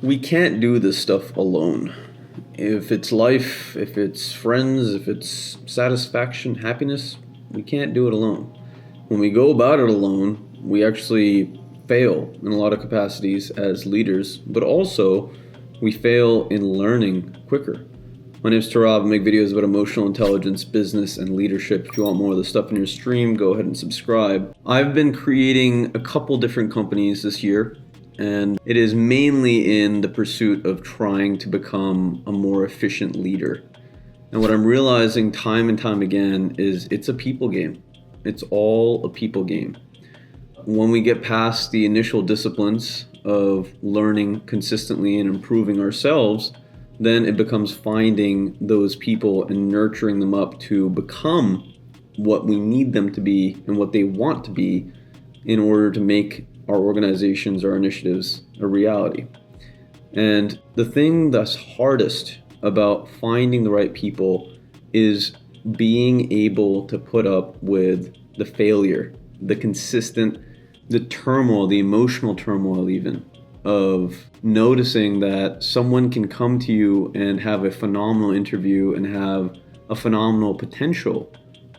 We can't do this stuff alone. If it's life, if it's friends, if it's satisfaction, happiness, we can't do it alone. When we go about it alone, we actually fail in a lot of capacities as leaders, but also we fail in learning quicker. My name is Turab. I make videos about emotional intelligence, business, and leadership. If you want more of this stuff in your stream, go ahead and subscribe. I've been creating a couple different companies this year, and it is mainly in the pursuit of trying to become a more efficient leader. And what I'm realizing time and time again is it's a people game. It's all a people game. When we get past the initial disciplines of learning consistently and improving ourselves, then it becomes finding those people and nurturing them up to become what we need them to be and what they want to be in order to make our organizations, our initiatives, a reality. And the thing that's hardest about finding the right people is being able to put up with the failure, the consistent, the turmoil, the emotional turmoil even, of noticing that someone can come to you and have a phenomenal interview and have a phenomenal potential,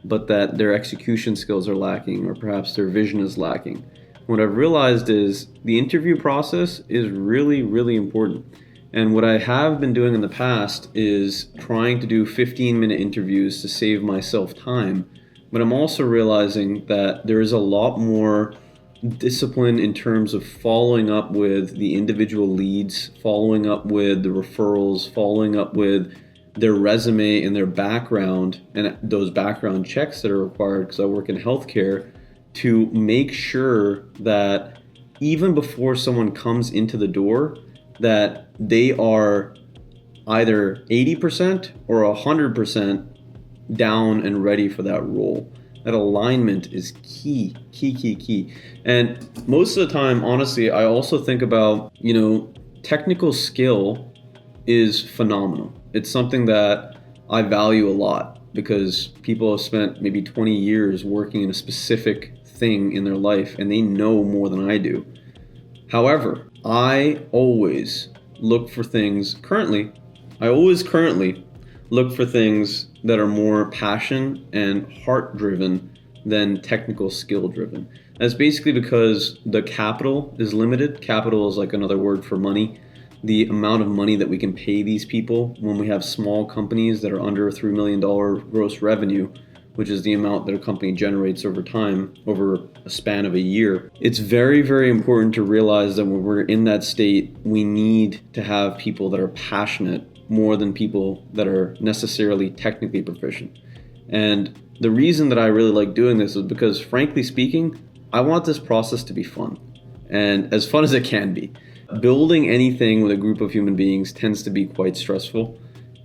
but that their execution skills are lacking, or perhaps their vision is lacking. What I've realized is the interview process is really, really important. And what I have been doing in the past is trying to do 15-minute interviews to save myself time. But I'm also realizing that there is a lot more discipline in terms of following up with the individual leads, following up with the referrals, following up with their resume and their background and those background checks that are required, because I work in healthcare, to make sure that even before someone comes into the door, that they are either 80% or 100% down and ready for that role. That alignment is key. And most of the time, honestly, I also think about, technical skill is phenomenal. It's something that I value a lot because people have spent maybe 20 years working in a specific thing in their life and they know more than I do. However, I always look for things currently look for things that are more passion and heart driven than technical skill driven. That's basically because the capital is limited. Capital is like another word for money. The amount of money that we can pay these people when we have small companies that are under $3 million gross revenue, which is the amount that a company generates over time, over a span of a year. It's very, very important to realize that when we're in that state, we need to have people that are passionate more than people that are necessarily technically proficient. And the reason that I really like doing this is because, frankly speaking, I want this process to be fun, and as fun as it can be. Building anything with a group of human beings tends to be quite stressful,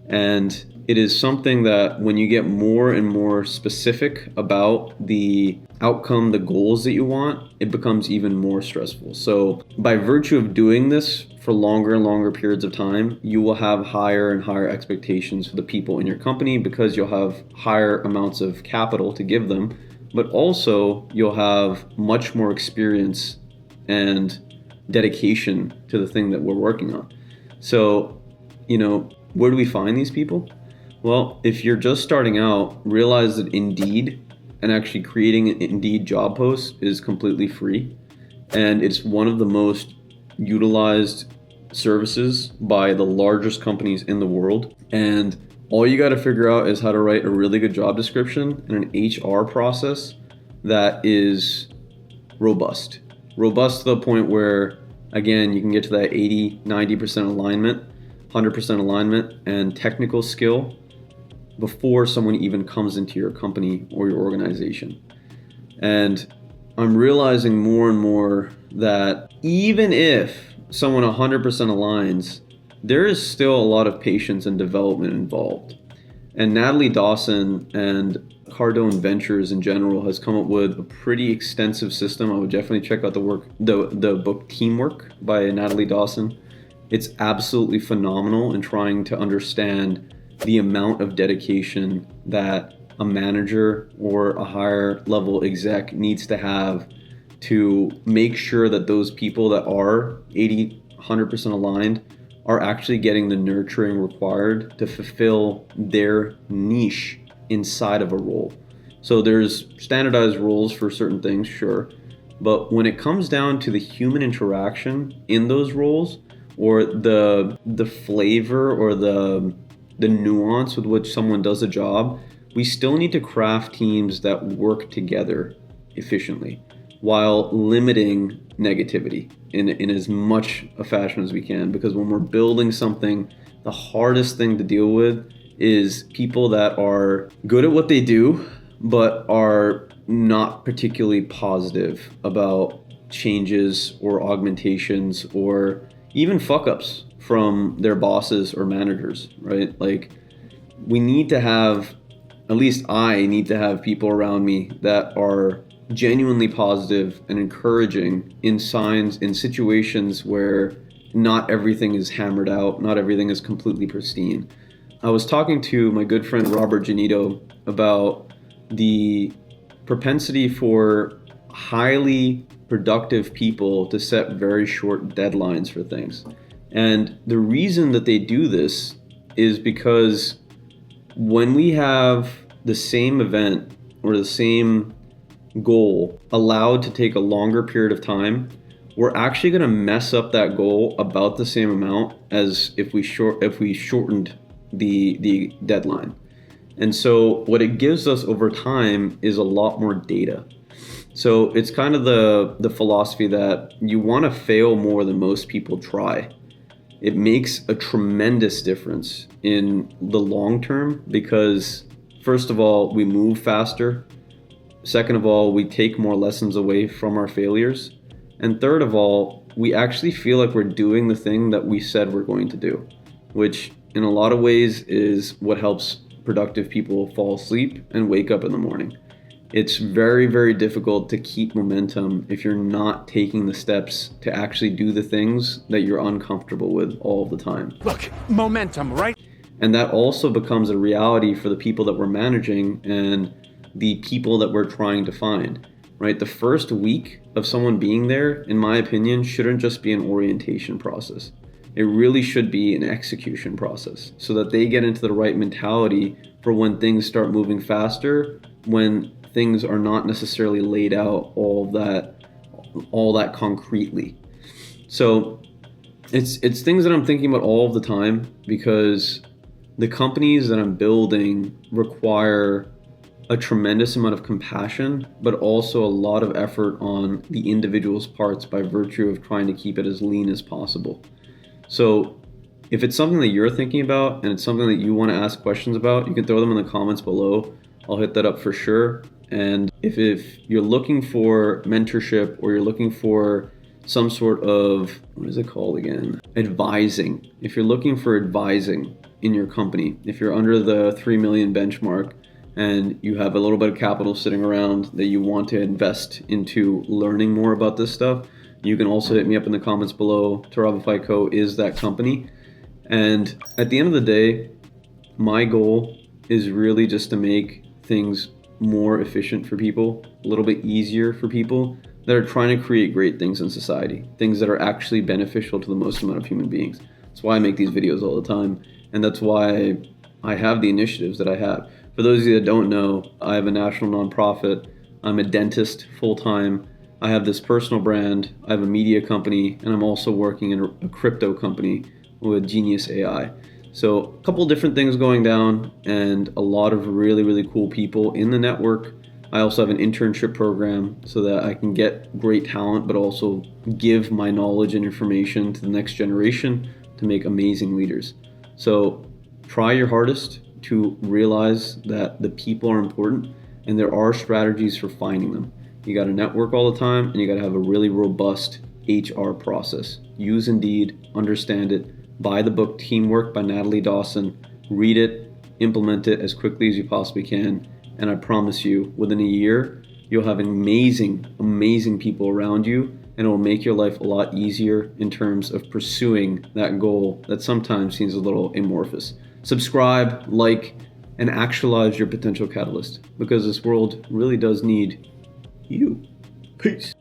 and it is something that when you get more and more specific about the outcome, the goals that you want, it becomes even more stressful. So by virtue of doing this for longer and longer periods of time, you will have higher and higher expectations for the people in your company because you'll have higher amounts of capital to give them, but also you'll have much more experience and dedication to the thing that we're working on. So, where do we find these people? Well, if you're just starting out, realize that Indeed and actually creating an Indeed job post is completely free. And it's one of the most utilized services by the largest companies in the world. And all you got to figure out is how to write a really good job description and an HR process that is robust. Robust to the point where, again, you can get to that 80, 90% alignment, 100% alignment, and technical skill before someone even comes into your company or your organization. And I'm realizing more and more that even if someone 100% aligns, there is still a lot of patience and development involved. And Natalie Dawson and Cardone Ventures in general has come up with a pretty extensive system. I would definitely check out the book Teamwork by Natalie Dawson. It's absolutely phenomenal in trying to understand the amount of dedication that a manager or a higher level exec needs to have to make sure that those people that are 80 100% aligned are actually getting the nurturing required to fulfill their niche inside of a role. So there's standardized roles for certain things, sure, but when it comes down to the human interaction in those roles, or the flavor or the nuance with which someone does a job, we still need to craft teams that work together efficiently while limiting negativity in as much a fashion as we can. Because when we're building something, the hardest thing to deal with is people that are good at what they do but are not particularly positive about changes or augmentations or even fuck-ups from their bosses or managers, right? Like, we need to have, at least I need to have people around me that are genuinely positive and encouraging in situations where not everything is hammered out, not everything is completely pristine. I was talking to my good friend Robert Janito about the propensity for highly productive people to set very short deadlines for things. And the reason that they do this is because when we have the same event or the same goal allowed to take a longer period of time, we're actually going to mess up that goal about the same amount as if we shortened the deadline. And so what it gives us over time is a lot more data. So it's kind of the philosophy that you want to fail more than most people try. It makes a tremendous difference in the long term because, first of all, we move faster. Second of all, we take more lessons away from our failures. And third of all, we actually feel like we're doing the thing that we said we're going to do, which in a lot of ways is what helps productive people fall asleep and wake up in the morning. It's very, very difficult to keep momentum if you're not taking the steps to actually do the things that you're uncomfortable with all the time. Look, momentum, right? And that also becomes a reality for the people that we're managing and the people that we're trying to find, right? The first week of someone being there, in my opinion, shouldn't just be an orientation process. It really should be an execution process so that they get into the right mentality for when things start moving faster, when things are not necessarily laid out all that concretely. So it's things that I'm thinking about all of the time because the companies that I'm building require a tremendous amount of compassion, but also a lot of effort on the individual's parts by virtue of trying to keep it as lean as possible. So if it's something that you're thinking about and it's something that you want to ask questions about, you can throw them in the comments below. I'll hit that up for sure. And if you're looking for mentorship or you're looking for some sort of, what is it called again? Advising. If you're looking for advising in your company, if you're under the 3 million benchmark and you have a little bit of capital sitting around that you want to invest into learning more about this stuff, you can also hit me up in the comments below. Turabify Co. is that company. And at the end of the day, my goal is really just to make things more efficient for people, a little bit easier for people that are trying to create great things in society, things that are actually beneficial to the most amount of human beings. That's why I make these videos all the time, and that's why I have the initiatives that I have. For those of you that don't know, I have a national nonprofit. I'm a dentist full-time. I have this personal brand. I have a media company, and I'm also working in a crypto company with Genius AI. So a couple different things going down and a lot of really, really cool people in the network. I also have an internship program so that I can get great talent, but also give my knowledge and information to the next generation to make amazing leaders. So try your hardest to realize that the people are important and there are strategies for finding them. You got to network all the time and you got to have a really robust HR process. Use Indeed, understand it. Buy the book Teamwork by Natalie Dawson, read it, implement it as quickly as you possibly can, and I promise you, within a year, you'll have amazing, amazing people around you, and it will make your life a lot easier in terms of pursuing that goal that sometimes seems a little amorphous. Subscribe, like, and actualize your potential catalyst, because this world really does need you. Peace.